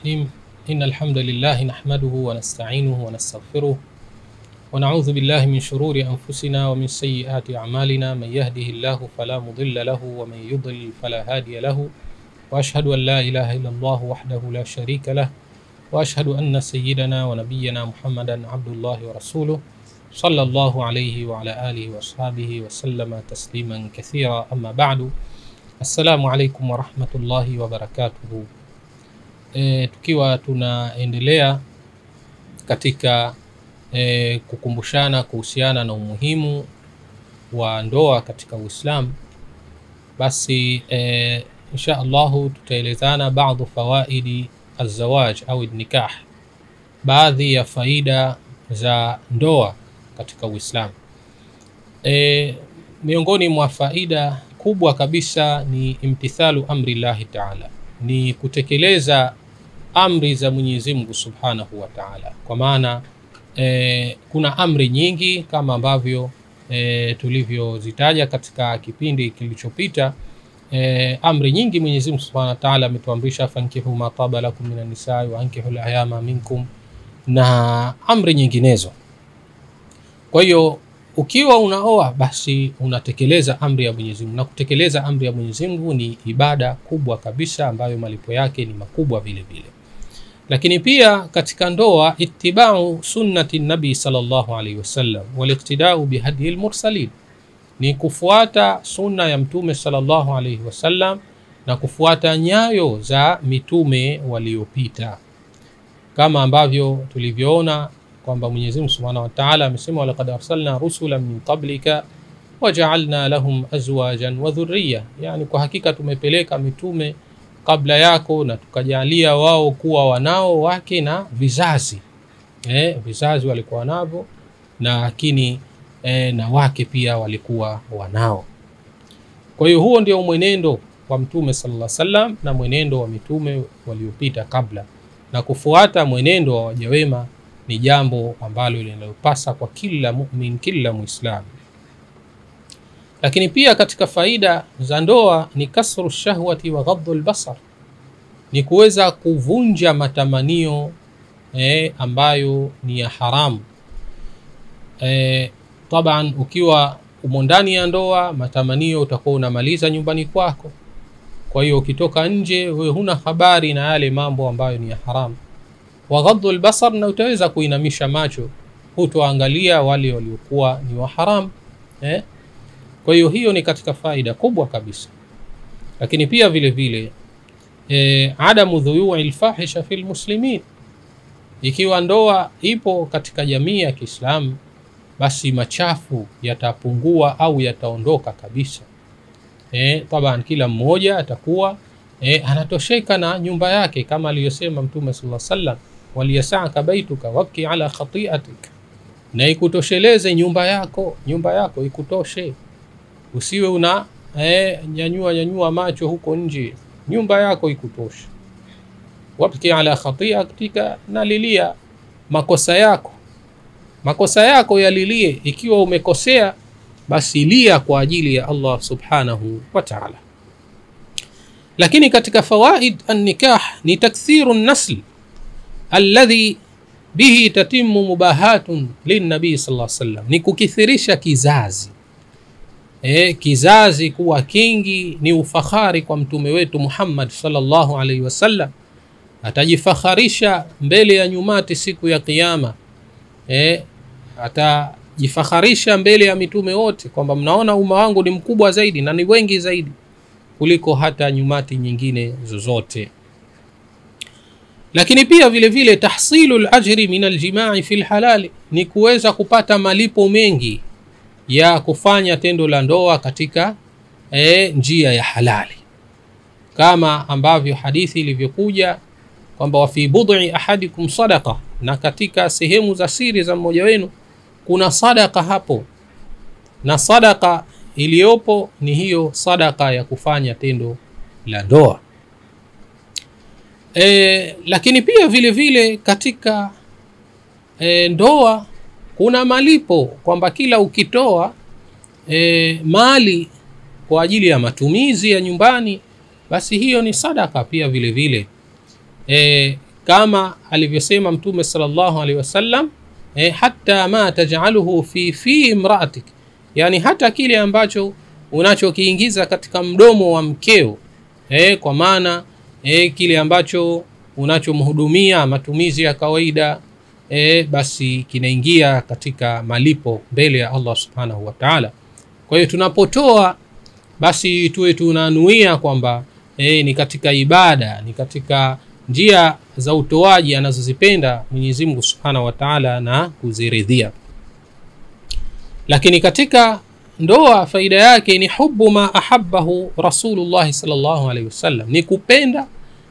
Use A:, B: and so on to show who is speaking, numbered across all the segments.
A: الرحيم إن الحمد لله نحمده ونستعينه ونستغفره ونعوذ بالله من شرور أنفسنا ومن سيئات أعمالنا من يهده الله فلا مضل له ومن يضلل فلا هادي له وأشهد أن لا إله إلا الله وحده لا شريك له وأشهد أن سيدنا ونبينا محمدا عبد الله ورسوله صلى الله عليه وعلى آله وأصحابه وسلم تسليما كثيرا. أما بعد، السلام عليكم ورحمة الله وبركاته. Tukiwa tunaendelea katika kukumbushana kuhusiana na umuhimu wa ndoa katika Uislamu, basi insha Allah tutaelezana baadhi fawaidi azawaj au nikah, baadhi ya faida za ndoa katika Uislamu. Miongoni mwa faida kubwa kabisa ni imtithalu amri Allah Ta'ala, ni kutekeleza amri za Mwenyezi Mungu Subhanahu wa Ta'ala. Kwa maana kuna amri nyingi kama ambavyo tulivyozitaja katika kipindi kilichopita. Amri nyingi Mwenyezi Mungu Subhanahu wa Ta'ala ametuamrisha fankihu ma taba lakum minan nisaa wa ankihul ayama minkum na amri nyinginezo. Kwa hiyo ukiwa unaoa basi unatekeleza amri ya Mwenyezi Mungu, na kutekeleza amri ya Mwenyezi Mungu ni ibada kubwa kabisa ambayo malipo yake ni makubwa vile vile. Lakini pia katika ndoa ittiba'u sunnati nabi sallallahu alaihi wasallam wal iqtida'u bihadi al-mursalin, ni kufuata sunna ya mtume sallallahu alaihi wasallam na kufuata nyayo za mitume waliopita, kama ambavyo tulivyoona kwamba Mwenyezi Mungu Subhanahu wa Ta'ala amesema walaqad arsalna rusulan min qablika waja'alna lahum azwajan wa dhurriyya, yani kwa hakika tumepeleka mitume kabla yako na tukajalia wao kuwa wanao wake na vizazi. Vizazi walikuwa navyo, na lakini na wake pia walikuwa wanao. Kwa hiyo huo ndio mwenendo wa mtume sallallahu alaihi wasallam na mwenendo wa mitume waliopita kabla, na kufuata mwenendo wa waja wema ni jambo ambalo linalopasa kwa kila mu'min, kila muislamu. Lakini pia katika faida za ndoa ni kasru shahwati wa ghaddu al-basar, ni kuweza kuvunja matamanio ambayo ni ya haramu. Taban ukiwa umo ndani ya ndoa, matamanio utakuwa unamaliza nyumbani kwako. Kwa hiyo ukitoka nje wewe huna habari na yale mambo ambayo ni ya haramu. Wa ghaddu al-basar, na utaweza kuinamisha macho, hutoangalia wale waliokuwa ni wa haramu. Kwa hiyo hiyo ni katika faida kubwa kabisa. Lakini pia vile vile adamu dhuyu'i al-fahisha fil muslimin, ikiwa ndoa ipo katika jamii ya Kiislamu basi machafu yatapungua au yataondoka kabisa. Taban kila mmoja atakuwa anatosheka na nyumba yake, kama aliyosema Mtume sallallahu alaihi wasallam waliyasa'aka baituka wabki ala khati'atik, na ikutosheleze nyumba yako ikutoshe. Usiwe una nyanyua macho huko nje, nyumba yako ikutoshe. Wabki ala khati'atika, nalilia makosa yako yalilie. Ikiwa umekosea basi lia kwa ajili ya Allah subhanahu wa ta'ala. Lakini katika fawaid an-nikah ni takthiru an-nasl alladhi bihi tatimmu mubahatun lin-nabi sallallahu alaihi wasallam, ni kukithirisha kizazi. Kizazi kuwa kingi ni ufahari kwa mtume wetu Muhammad sallallahu alaihi wasallam. Atajifakharisha mbele ya nyumati siku ya kiyama. Atajifakharisha mbele ya mitume wote kwamba mnaona umma wangu ni mkubwa zaidi na ni wengi zaidi kuliko hata nyumati nyingine zozote. Lakini pia vile vile tahsilu al-ajri min al-jima'i fil halal, ni kuweza kupata malipo mengi ya kufanya tendo la ndoa katika njia ya halali, kama ambavyo hadithi ilivyokuja kwamba wa fi bud'i ahadikum sadaqa, na katika sehemu za siri za mmoja wenu kuna sadaka hapo, na sadaka iliyopo ni hiyo sadaka ya kufanya tendo la ndoa. Lakini pia vile vile katika ndoa kuna malipo, kwamba kila ukitoa mali kwa ajili ya matumizi ya nyumbani, basi hiyo ni sadaka pia vile vile. kama alivyosema Mtume sallallahu alaihi wasallam, hatta ma taj'aluhu fi imra'atik, yani hata kile ambacho unachokiingiza katika mdomo wa mkeo, kwa maana kile ambacho unachomhudumia matumizi ya kawaida, basi kinaingia katika malipo mbele ya Allah subhanahu wa ta'ala. Kwa hiyo tunapotoa basi tuwe tunanuia kwamba ni katika ibada, ni katika njia za utoaji anazozipenda Mwenyezi Mungu subhanahu wa ta'ala na kuziridhia. Lakini katika ndoa faida yake ni hubbu ma ahabbahu Rasulullah sallallahu alaihi wasallam, ni kupenda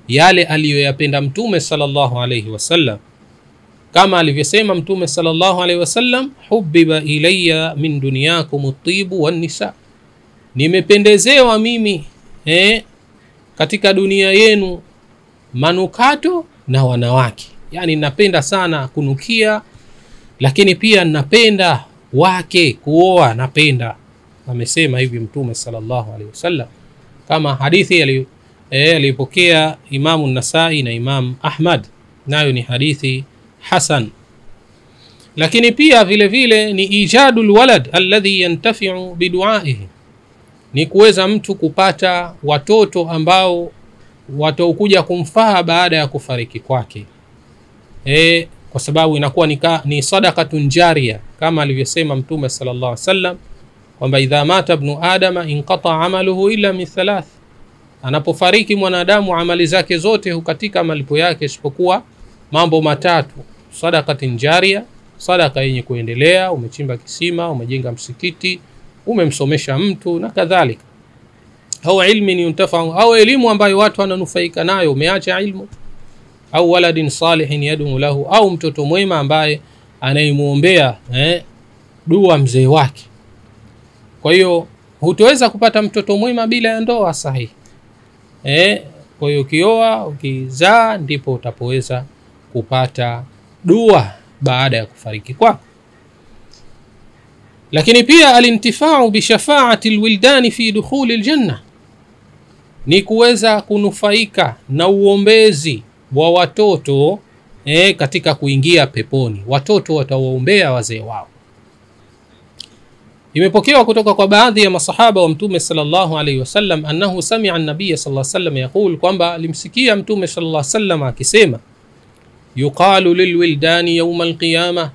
A: yale aliyoyapenda Mtume sallallahu alaihi wasallam, kama alivyosema Mtume sallallahu alaihi wasallam, hubbiba ilayya min dunyakum at-tibu wan-nisa, nimependezewa mimi katika dunia yenu manukato na wanawake. Yani napenda sana kunukia, lakini pia napenda wake kuoa, napenda. Amesema hivi Mtume sallallahu alaihi wasallam, kama hadithi alipokea Imamu Nasai na Imam Ahmad, nayo ni hadithi hasan. Lakini pia vile vile ni ijadul walad alladhi yantafi'u bidu'aihi, ni kuweza mtu kupata watoto ambao watakuja kumfaa baada ya kufariki kwake, kwa sababu inakuwa ni sadaqatun jariya, kama alivyosema Mtume sallallahu alaihi wasallam kwamba idha mata ibn adama inqata amaluhu illa min thalath, anapofariki mwanadamu amali zake zote hukatika malipo yake isipokuwa mambo matatu: sadaqatun jariya, sadaqa yenye kuendelea, umechimba kisima, umejenga msikiti, umemsomesha mtu na kadhalika, au ilmin yuntafa'u, au elimu ambayo watu wananufaika nayo, umeacha ilmu, au waladin salihin yad'u lahu, au mtoto mwema ambaye anayemuombea dua mzee wake. Kwa hiyo hutoweza kupata mtoto mwema bila ya ndoa sahihi. Kwa hiyo ukioa, ukizaa, ndipo utapoweza kupata dua baada ya kufariki kwako. Lakini pia alintifa'u bi shafa'ati alwildani fi dukhuli aljanna, ni kuweza kunufaika na uombezi wa watoto katika kuingia peponi. Watoto watawaombea wazee wao. Imepokewa kutoka kwa baadhi ya masahaba wa Mtume sallallahu alaihi wasallam annahu sami'a an-nabiy sallallahu alaihi wasallam yaqul, kwamba alimsikia Mtume sallallahu alaihi wasallam akisema, yuqalu lilwildani yawm al-qiyamah,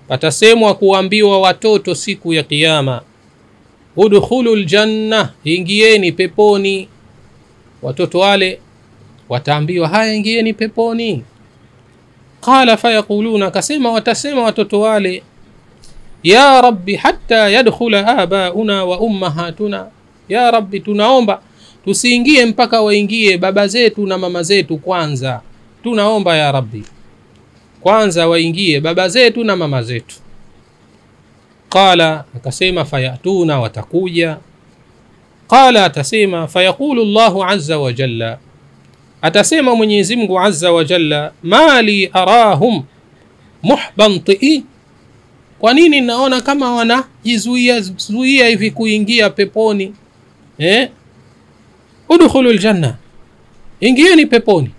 A: patasemwa kuambiwa watoto siku ya kiyama, udkhulul janna, ingieni peponi. Watoto wale wataambiwa, haya ingieni peponi. Qala fayaquluna, akasema watasema watoto wale, ya rabbi hatta yadkhula abauna wa ummahatuna, ya rabbi tunaomba tusiingie mpaka waingie baba zetu na mama zetu kwanza, tunaomba ya rabbi kwanza waingie baba zetu na mama zetu. Qala, akasema fayatuna, watakuja. Qala, atasema fayaqulu Allahu azza wa jalla, atasema Mwenyezi Mungu azza wa jalla, mali muhbanti, kwa nini naona kama wanajizuia hivi kuingia peponi? Udkhulul janna, ingieni peponi.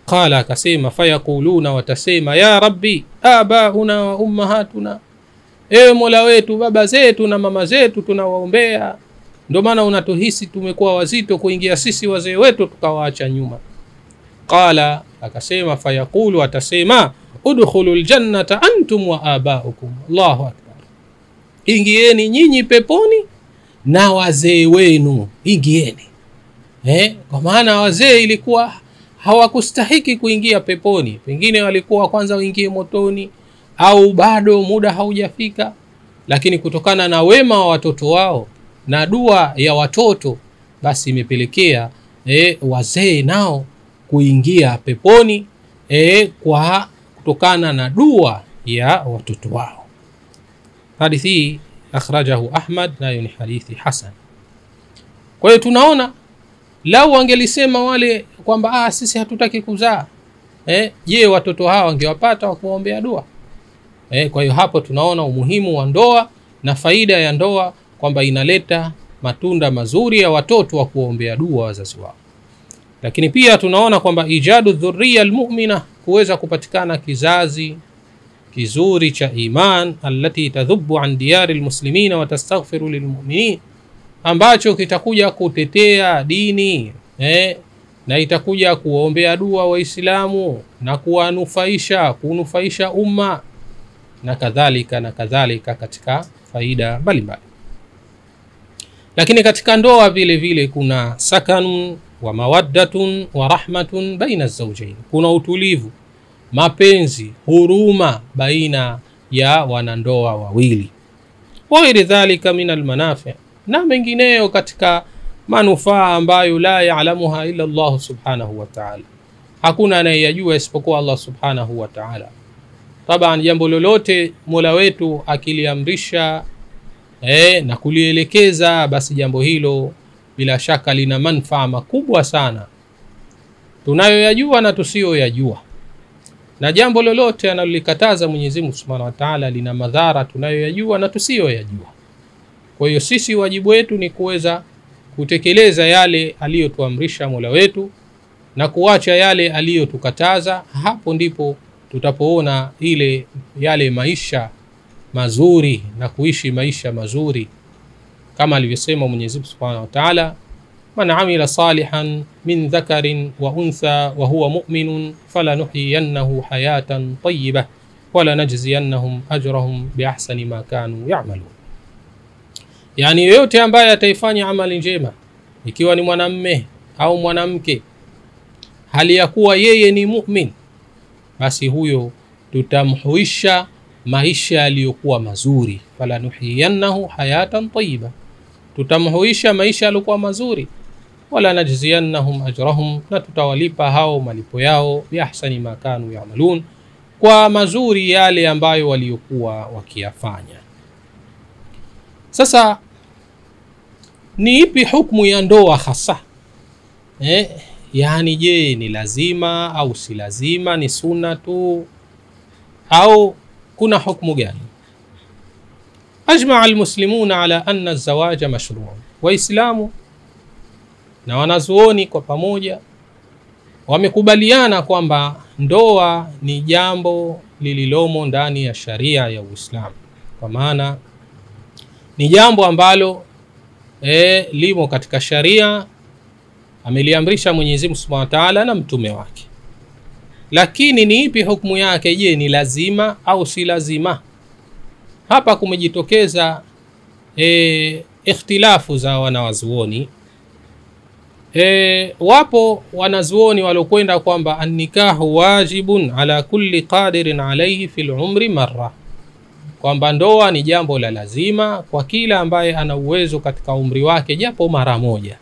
A: Qala, akasema fayaquluna, watasema ya rabbi abauna wa ummahatuna, ewe Mola wetu baba zetu na mama zetu tunawaombea, ndio maana unatuhisi tumekuwa wazito kuingia sisi wazee wetu tukawaacha nyuma. Qala, akasema fayaqulu, atasema udkhulul jannata antum wa abaukum. Allahu akbar, ingieni nyinyi peponi na wazee wenu, ingieni. Kwa maana wazee ilikuwa hawakustahiki kuingia peponi, pengine walikuwa kwanza waingie motoni au bado muda haujafika, lakini kutokana na wema wa watoto wao na dua ya watoto, basi imepelekea wazee nao kuingia peponi kwa kutokana na dua ya watoto wao. Hadithi akhrajahu Ahmad, nayo ni hadithi hasan. Kwa hiyo tunaona lau wangelisema wale kwamba sisi hatutaki kuzaa, je, watoto hawa wangewapata wa kuombea dua? Kwa hiyo hapo tunaona umuhimu wa ndoa na faida ya ndoa, kwamba inaleta matunda mazuri ya watoto wa kuombea dua wazazi wao. Lakini pia tunaona kwamba ijadu dhurriya almu'mina, kuweza kupatikana kizazi kizuri cha iman, allati tadhubu an diyari almuslimina wa tastaghfiru lilmu'minin, ambacho kitakuja kutetea dini na itakuja kuombea dua waislamu na kunufaisha umma na kadhalika katika faida mbalimbali. Lakini katika ndoa vile vile kuna sakanun wa mawaddatun wa rahmatun baina az-zawjayn, kuna utulivu, mapenzi, huruma baina ya wanandoa wawili. Wa ghairi dhalika min almanafi', na mengineyo katika manufaa ambayo la ya'lamuha illa Allah subhanahu wa ta'ala, hakuna anayejua isipokuwa Allah subhanahu wa ta'ala. Taban, jambo lolote Mola wetu akiliamrisha na kulielekeza, basi jambo hilo bila shaka lina manufaa makubwa sana tunayoyajua na tusiyoyajua, na jambo lolote analolikataza Mwenyezi Mungu Subhanahu wa Ta'ala lina madhara tunayoyajua na tusiyoyajua. Kwa hiyo sisi wajibu wetu ni kuweza kutekeleza yale aliyotuamrisha Mola wetu na kuacha yale aliyotukataza. Hapo ndipo tutapoona yale maisha mazuri na kuishi maisha mazuri, kama alivyosema Mwenyezi Mungu Subhanahu wa Ta'ala, man amila salihan min dhakarin wa untha wa huwa mu'minun falanuhyiyannahu hayatan tayyibah wa lanajziyannahum ajrahum biahsani ma kanu ya'malun. Yani yote ambaye ataifanya amali njema, ikiwa ni mwanamume au mwanamke, hali ya kuwa yeye ni mu'min, basi huyo tutamhuisha maisha yaliyokuwa mazuri. Falanuhyiyannahu hayatan tayyibah, tutamhuisha maisha yaliokuwa mazuri. Wala najziyannahum ajrahum, na tutawalipa hao malipo yao biahsani ma kanu ya'malun, kwa mazuri yale ambayo waliokuwa wakiyafanya. Sasa ni ipi hukumu ya ndoa hasa? Yani je, ni lazima au si lazima, ni sunna tu au kuna hukumu gani? Ajma'a almuslimuna ala anna az-zawaja mashru'un, waislamu na wanazuoni kwa pamoja wamekubaliana kwamba ndoa ni jambo lililomo ndani ya sharia ya Uislamu, kwa maana ni jambo ambalo limo katika sharia, ameliamrisha Mwenyezi Mungu Subhanahu wa Ta'ala na mtume wake. Lakini ni ipi hukumu yake? Je, ni lazima au si lazima? Hapa kumejitokeza ikhtilafu za wanawazuoni. Wapo wanazuoni walokwenda kwamba an-nikahu wajibun ala kulli qadirin alayhi fil umri marra, kwamba ndoa ni jambo la lazima kwa kila ambaye ana uwezo katika umri wake japo mara moja,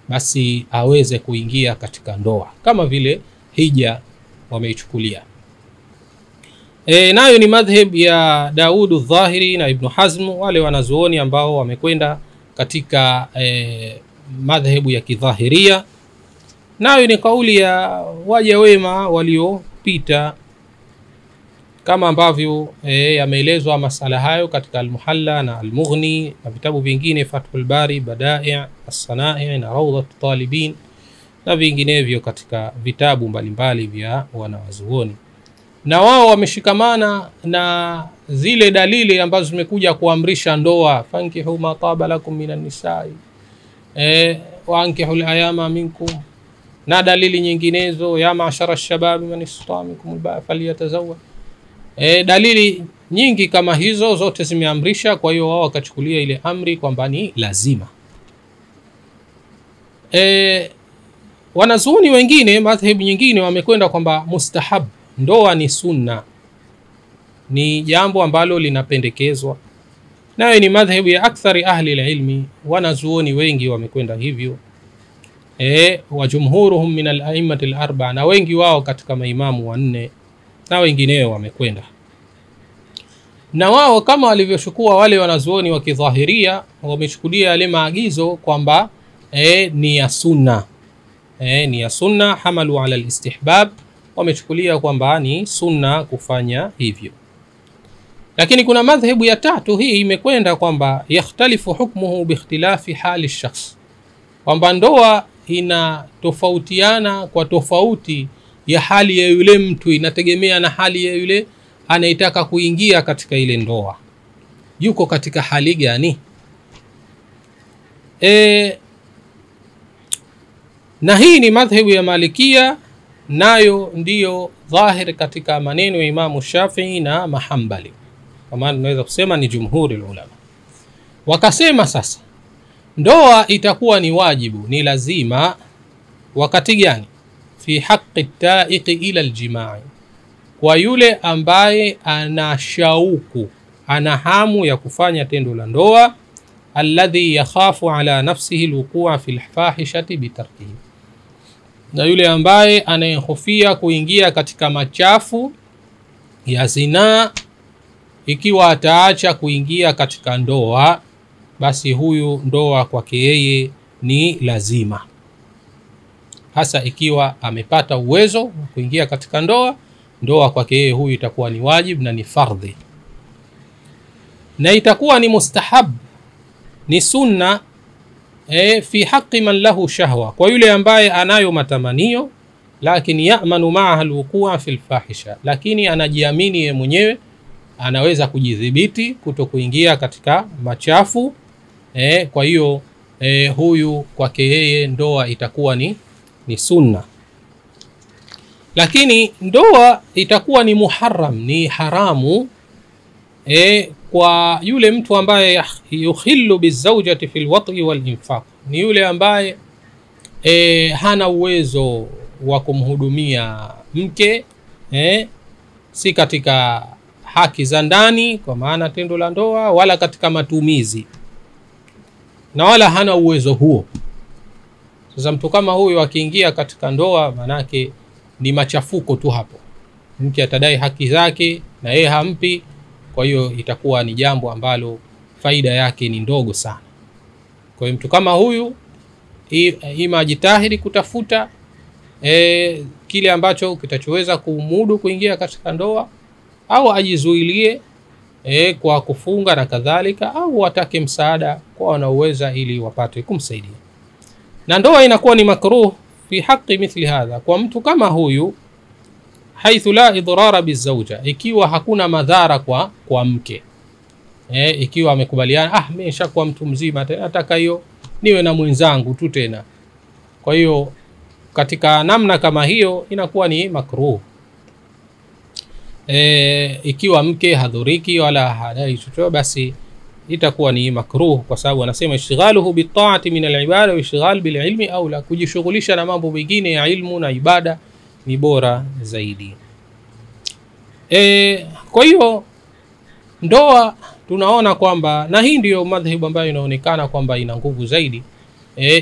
A: basi aweze kuingia katika ndoa, kama vile hija wameichukulia. Nayo ni madhhab ya Daud al-Dhahiri na Ibn Hazm, wale wanazuoni ambao wamekwenda katika madhhabu ya kidhahiria. Nayo ni kauli ya waja wema waliopita, kama ambavyo yameelezwa masala hayo katika Al-Muhalla na Al-Mughni na vitabu vingine, Fathul Bari, Bada'i' As-Sana'i na Rawdat Talibin na vinginevyo katika vitabu mbalimbali vya wanawazuoni. Na wao wameshikamana na zile dalili ambazo zimekuja kuamrisha ndoa, fankihu ma taba lakum minan nisa'i wa ankihul ayama minkum, na dalili nyinginezo, ya ma'shara ash-shabab man istata'a minkum al-ba'a falyatazawwaj. Dalili nyingi kama hizo zote zimeamrisha. Kwa hiyo wao wakachukulia ile amri kwamba ni lazima. Wanazuoni wengine, madhhabu nyingine, wamekwenda kwamba mustahab, ndoa ni sunna, ni jambo ambalo linapendekezwa. Nayo ni madhhabu ya akthari ahli ilmi, wanazuoni wengi wamekwenda hivyo. Wa jumhuruhum min al-a'immati al-arba'a, na wengi wao katika maimamu wanne na wengineo wamekwenda. Na wao kama walivyochukua wale wanazuoni wa kidhahiria, wamechukulia yale maagizo kwamba ni ya sunna. Ni ya sunna, hamalu ala al-istihbab, wamechukulia kwamba ni sunna kufanya hivyo. Lakini kuna madhhabu ya tatu, hii imekwenda kwamba yakhtalifu hukmuhu bi ikhtilafi hali ash-shakhs, kwamba ndoa inatofautiana kwa tofauti ya hali ya yule mtu, inategemea na hali ya yule anaitaka kuingia katika ile ndoa, yuko katika hali gani. Na hii ni madhhabu ya Malikia, nayo ndiyo dhahir katika maneno ya Imamu Shafi'i na Mahambali, kwa maana tunaweza kusema ni jumhuri ulama. Wakasema sasa ndoa itakuwa ni wajibu, ni lazima wakati gani? Fi haqqi ta'iqi ila aljima'i, kwa yule ambaye ana shauku, ana hamu ya kufanya tendo la ndoa, alladhi yakhafu ala nafsihi alwuqu'a fil fahishati bitarkihi, na yule ambaye anayehofia kuingia katika machafu ya zinaa ikiwa ataacha kuingia katika ndoa, basi huyu ndoa kwake yeye ni lazima. Hasa ikiwa amepata uwezo wa kuingia katika ndoa kwake yeye huyu itakuwa ni wajib na ni fardhi, na itakuwa ni mustahab, ni sunna fi haqqi man lahu shahwa, kwa yule ambaye anayo matamanio, lakini ya'manu ma'aha alwuqu'a fil fahisha, lakini anajiamini yeye mwenyewe anaweza kujidhibiti kutokuingia katika machafu. Kwa hiyo huyu kwake yeye ndoa itakuwa ni sunna. Lakini ndoa itakuwa ni muharram, ni haramu kwa yule mtu ambaye yukhillu bizawjati fil wat'i wal infaq, ni yule ambaye hana uwezo wa kumhudumia mke, si katika haki za ndani kwa maana tendo la ndoa, wala katika matumizi, na wala hana uwezo huo. Sasa mtu kama huyu akiingia katika ndoa, manake ni machafuko tu hapo, mke atadai haki zake na yeye hampi, kwa hiyo itakuwa ni jambo ambalo faida yake ni ndogo sana. Kwa hiyo mtu kama huyu ima ajitahidi kutafuta kile ambacho kitachoweza kumudu kuingia katika ndoa, au ajizuilie kwa kufunga na kadhalika, au watake msaada kwa wanaoweza ili wapate kumsaidia. Na ndoa inakuwa ni makruh fi haqqi mithli hadha, kwa mtu kama huyu, haithu la idrara bizawja, ikiwa hakuna madhara kwa mke. Ikiwa amekubaliana, mimi nishakuwa mtu mzima tena nataka hiyo niwe na mwenzangu tu tena, kwa hiyo katika namna kama hiyo inakuwa ni makruh. Ikiwa mke hadhuriki wala hadai chochote, basi itakuwa ni makruh, kwa sababu anasema ishghaluhu bita'ati min al-ibada wa ishghal bil ilmi, au la kujishughulisha na mambo mengine ya ilmu na ibada ni bora zaidi. Kwa hiyo ndoa tunaona kwamba, na hii ndio madhhabu ambayo inaonekana kwamba ina nguvu zaidi,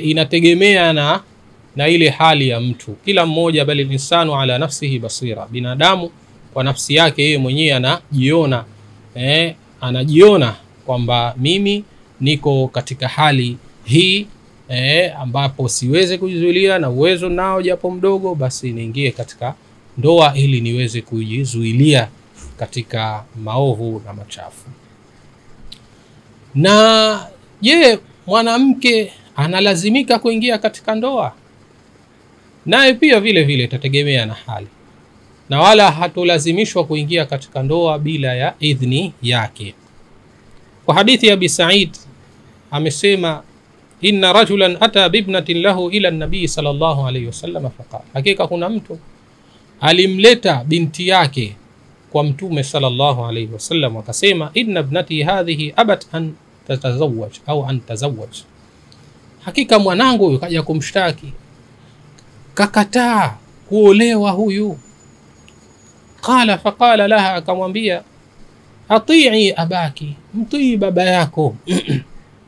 A: inategemea na ile hali ya mtu kila mmoja, bali insanu ala nafsihi basira, binadamu kwa nafsi yake yeye mwenyewe anajiona kwamba mimi niko katika hali hii ambapo siweze kujizuilia, na uwezo nao japo mdogo, basi niingie katika ndoa ili niweze kujizuilia katika maovu na machafu. Na je, mwanamke analazimika kuingia katika ndoa? Naye pia vile vile itategemea na hali, na wala hatulazimishwa kuingia katika ndoa bila ya idhni yake. Kwa hadithi ya Abi Sa'id amesema, inna rajulan ata bibnatin lahu ila an-nabii sallallahu alayhi wasallam faqala, hakika kuna mtu alimleta binti yake kwa mtume sallallahu alayhi wasallam, akasema, inna ibnati hadhihi abat an tatazawwaj au an tazawwaj, hakika mwanangu huyu kaja kumshtaki, kakataa kuolewa huyu. Qala faqala laha, akamwambia, ati'i abaki, mtii baba yako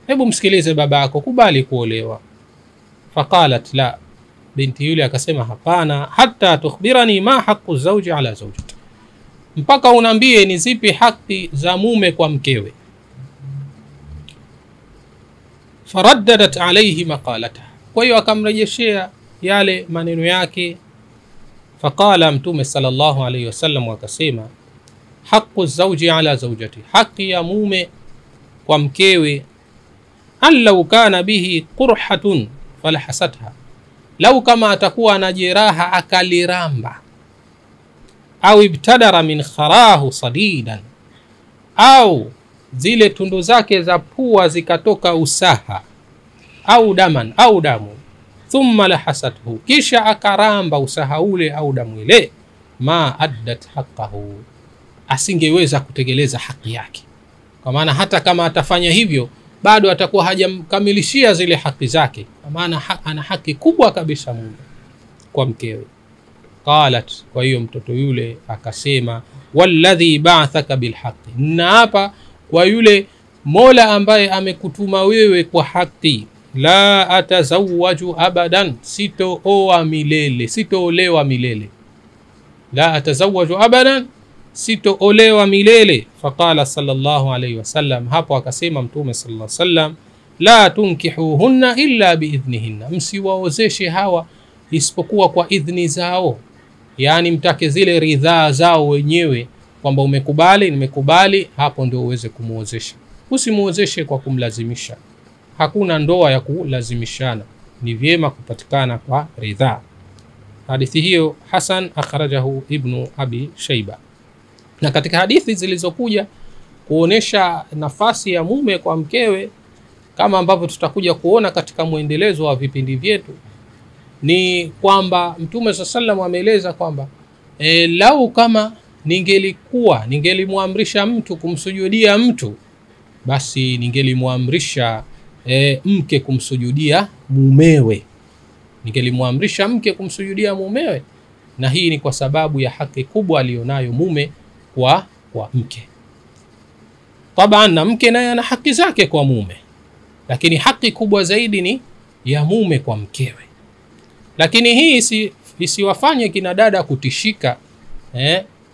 A: hebu msikilize baba yako, kubali kuolewa. Faqalat la, binti yule akasema hapana, hatta tukhbirani ma haqqu zawji ala zawjati, mpaka unambie ni zipi haki za mume kwa mkewe. Faraddadat alayhi maqalataha, kwa hiyo akamrejeshea yale maneno yake. Faqala mtume sallallahu alayhi wasallam akasema, haqqu zawji ala zawjati, haki ya mume kwa mkewe, an law kana bihi qurhatun falahasatha, lau kama atakuwa na jeraha akaliramba, au ibtadara min kharahu sadidan, au zile tundu zake za pua zikatoka usaha, au daman, au damu, thumma lahasathu, kisha akaramba usaha ule au damu ile, ma addat haqqahu, asingeweza kutekeleza haki yake. Kwa maana hata kama atafanya hivyo bado atakuwa hajamkamilishia zile haki zake, kwa maana ana haki kubwa kabisa mume kwa mkewe. Qalat, kwa hiyo mtoto yule akasema, walladhi ba'athaka bilhaqqi, na hapa kwa yule Mola ambaye amekutuma wewe kwa haki, la atazawwaju abadan, sitooa milele, sitoolewa milele. La atazawwaju abadan, sitoolewa milele. Faqala sallallahu alayhi wasallam, hapo akasema Mtume sallallahu alayhi wasallam, la tunkihuhunna illa biidhnihinna, msiwaozeshe hawa isipokuwa kwa idhni zao. Yani mtake zile ridhaa zao wenyewe, kwamba umekubali, nimekubali, hapo ndio uweze kumuozesha. Usimuozeshe kwa kumlazimisha. Hakuna ndoa ya kulazimishana, ni vyema kupatikana kwa ridhaa. Hadithi hiyo Hasan akhrajahu Ibn Abi Shayba. Na katika hadithi zilizokuja kuonesha nafasi ya mume kwa mkewe, kama ambavyo tutakuja kuona katika muendelezo wa vipindi vyetu, ni kwamba Mtume sallallahu ameeleza kwamba lau kama ningelimwamrisha mtu kumsujudia mtu, basi ningelimwamrisha mke kumsujudia mumewe. Ningelimwamrisha mke kumsujudia mumewe, na hii ni kwa sababu ya haki kubwa alionayo mume kwa mke. Taban na mke naye ana haki zake kwa mume, lakini haki kubwa zaidi ni ya mume kwa mkewe. Lakini hii isiwafanye kina dada kutishika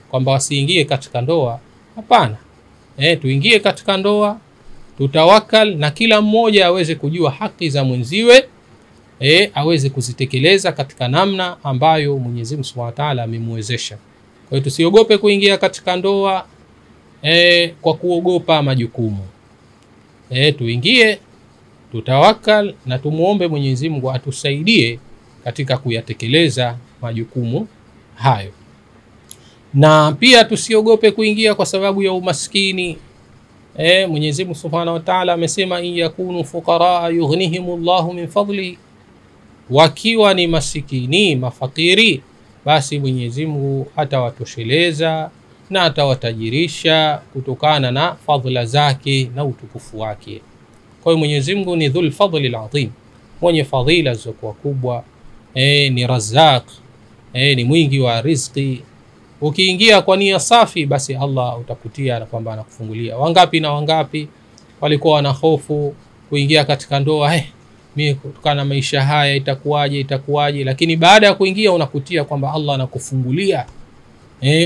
A: kwamba wasiingie katika ndoa. Hapana. Tuingie katika ndoa, tutawakal, na kila mmoja aweze kujua haki za mwenziwe, aweze kuzitekeleza katika namna ambayo Mwenyezi Mungu Subhanahu wa Ta'ala amemwezesha. Kwa hiyo tusiogope kuingia katika ndoa kwa kuogopa majukumu. Tuingie, tutawakal, na tumuombe Mwenyezi Mungu atusaidie katika kuyatekeleza majukumu hayo. Na pia tusiogope kuingia kwa sababu ya umaskini. Mwenyezi Mungu Subhanahu wa Ta'ala amesema, in yakunu fuqara yughnihimullahu min fadli, wakiwa ni masikini, mafakiri, basi Mwenyezi Mungu atawatosheleza na atawatajirisha kutokana na fadhila zake na utukufu wake. Kwa hiyo Mwenyezi Mungu ni dhul fadli al-azim, mwenye fadhila zilizokuwa kubwa, ni Razzaq, ni mwingi wa riziki. Ukiingia kwa nia safi, basi Allah utakutia na kwamba anakufungulia. Wangapi na wangapi walikuwa wana hofu kuingia katika ndoa, mimi kutokana na maisha haya itakuwaje, lakini baada ya kuingia unakutia kwamba Allah anakufungulia.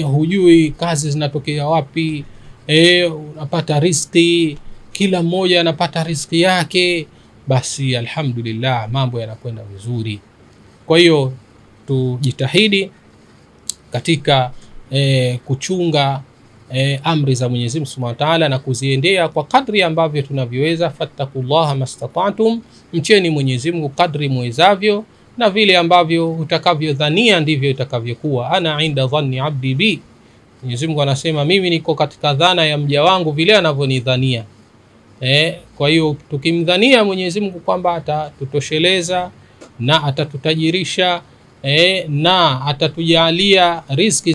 A: Hujui kazi zinatokea wapi, unapata riziki, kila mmoja anapata riziki yake, basi alhamdulillah mambo yanakwenda vizuri. Kwa hiyo tujitahidi katika kuchunga amri za Mwenyezi Mungu Subhanahu wa Ta'ala na kuziendea kwa kadri ambavyo tunavyoweza. Fattaqullaha mastata'tum, mcheni Mwenyezi Mungu kadri mwezavyo, na vile ambavyo utakavyodhania ndivyo itakavyokuwa. Ana inda dhanni abdi bi, Mwenyezi Mungu anasema mimi niko katika dhana ya mja wangu vile anavyonidhania. Kwa hiyo tukimdhania Mwenyezi Mungu kwamba atatutosheleza na atatutajirisha na atatujalia riziki